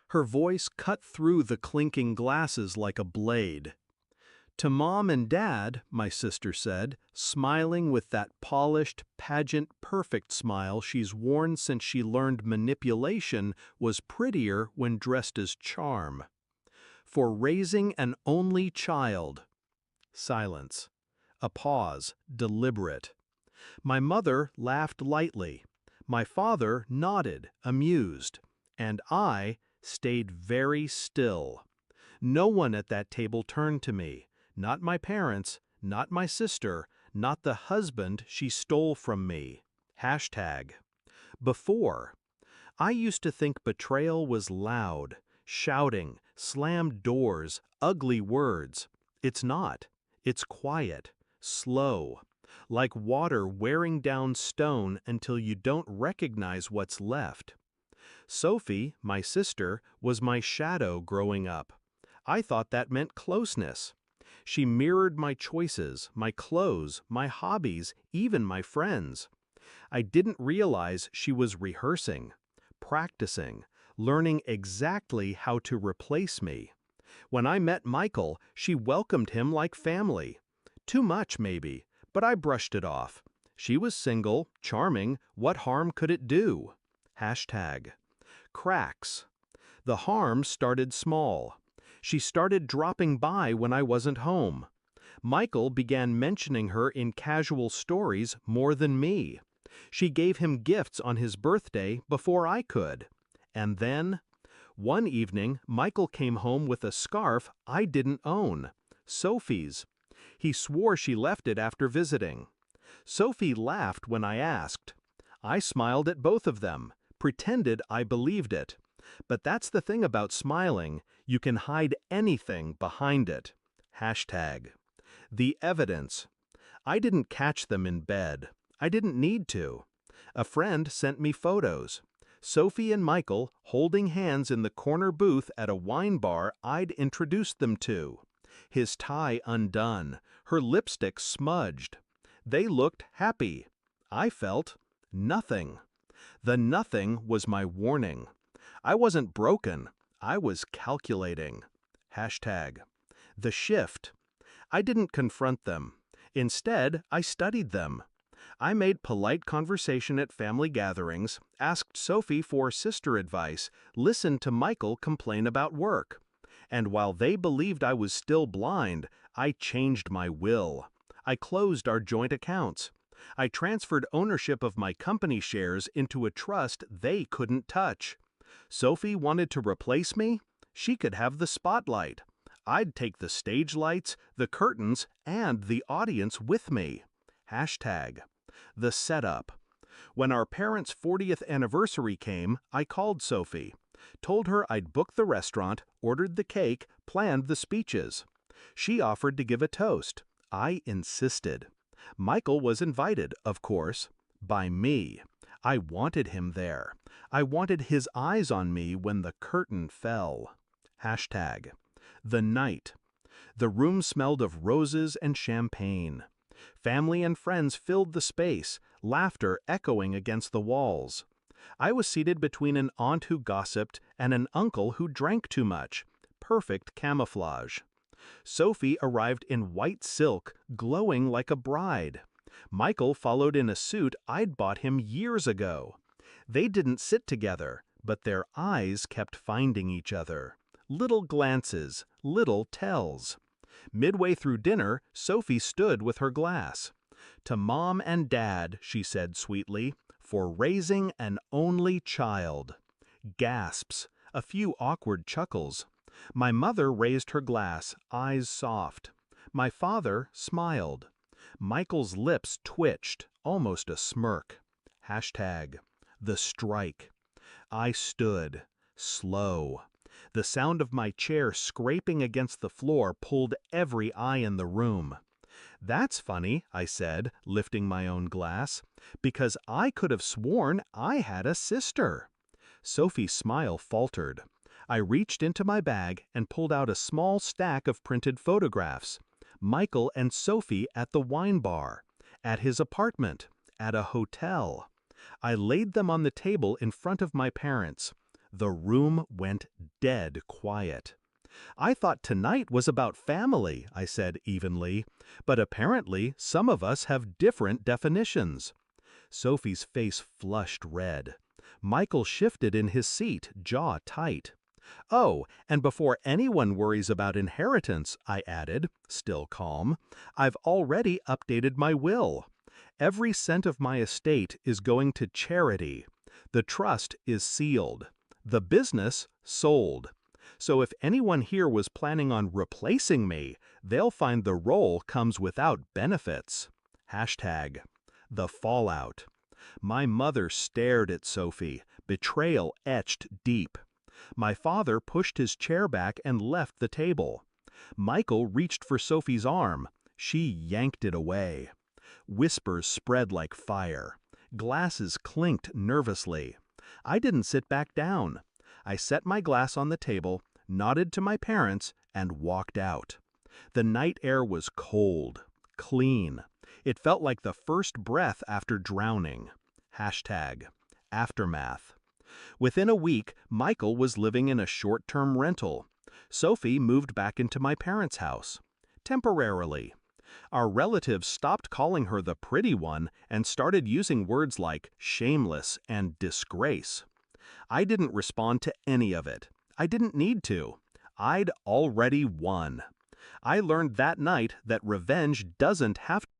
Her voice cut through the clinking glasses like a blade. "To Mom and Dad," my sister said, smiling with that polished, pageant, perfect smile she's worn since she learned manipulation was prettier when dressed as charm. "For raising an only child." Silence. A pause, deliberate. My mother laughed lightly. My father nodded, amused. And I stayed very still. No one at that table turned to me. Not my parents, not my sister, not the husband she stole from me. Hashtag. Before. I used to think betrayal was loud, shouting, slammed doors, ugly words. It's not. It's quiet, slow, like water wearing down stone until you don't recognize what's left. Sophie, my sister, was my shadow growing up. I thought that meant closeness. She mirrored my choices, my clothes, my hobbies, even my friends. I didn't realize she was rehearsing, practicing, learning exactly how to replace me. When I met Michael, she welcomed him like family. Too much, maybe, but I brushed it off. She was single, charming, what harm could it do? Hashtag. Cracks. The harm started small. She started dropping by when I wasn't home. Michael began mentioning her in casual stories more than me. She gave him gifts on his birthday before I could. And then, one evening, Michael came home with a scarf I didn't own. Sophie's. He swore she left it after visiting. Sophie laughed when I asked. I smiled at both of them, pretended I believed it. But that's the thing about smiling, you can hide anything behind it. Hashtag. The evidence. I didn't catch them in bed. I didn't need to. A friend sent me photos. Sophie and Michael holding hands in the corner booth at a wine bar I'd introduced them to. His tie undone, her lipstick smudged. They looked happy. I felt nothing. The nothing was my warning. I wasn't broken. I was calculating. Hashtag. The shift. I didn't confront them. Instead, I studied them. I made polite conversation at family gatherings, asked Sophie for sister advice, listened to Michael complain about work. And while they believed I was still blind, I changed my will. I closed our joint accounts. I transferred ownership of my company shares into a trust they couldn't touch. Sophie wanted to replace me? She could have the spotlight. I'd take the stage lights, the curtains, and the audience with me. Hashtag. The setup. When our parents' 40th anniversary came, I called Sophie. Told her I'd booked the restaurant, ordered the cake, planned the speeches. She offered to give a toast. I insisted. Michael was invited, of course, by me. I wanted him there. I wanted his eyes on me when the curtain fell. Hashtag. The night. The room smelled of roses and champagne. Family and friends filled the space, laughter echoing against the walls. I was seated between an aunt who gossiped and an uncle who drank too much. Perfect camouflage. Sophie arrived in white silk, glowing like a bride. Michael followed in a suit I'd bought him years ago. They didn't sit together, but their eyes kept finding each other. Little glances, little tells. Midway through dinner, Sophie stood with her glass. "To Mom and Dad," she said sweetly, "for raising an only child." Gasps, a few awkward chuckles. My mother raised her glass, eyes soft. My father smiled. Michael's lips twitched, almost a smirk. Hashtag. The strike. I stood, slow. The sound of my chair scraping against the floor pulled every eye in the room. "That's funny," I said, lifting my own glass, "because I could have sworn I had a sister." Sophie's smile faltered. I reached into my bag and pulled out a small stack of printed photographs. Michael and Sophie at the wine bar, at his apartment, at a hotel. I laid them on the table in front of my parents. The room went dead quiet. I thought tonight was about family, I said evenly, but apparently some of us have different definitions. Sophie's face flushed red. Michael shifted in his seat, jaw tight. Oh, and before anyone worries about inheritance, I added, still calm, I've already updated my will. Every cent of my estate is going to charity. The trust is sealed. The business sold. So if anyone here was planning on replacing me, they'll find the role comes without benefits. Hashtag the fallout. My mother stared at Sophie, betrayal etched deep. My father pushed his chair back and left the table. Michael reached for Sophie's arm. She yanked it away. Whispers spread like fire. Glasses clinked nervously. I didn't sit back down. I set my glass on the table, nodded to my parents, and walked out. The night air was cold, clean. It felt like the first breath after drowning. Hashtag aftermath. Within a week, Michael was living in a short-term rental. Sophie moved back into my parents' house. Temporarily. Our relatives stopped calling her the pretty one and started using words like shameless and disgrace. I didn't respond to any of it. I didn't need to. I'd already won. I learned that night that revenge doesn't have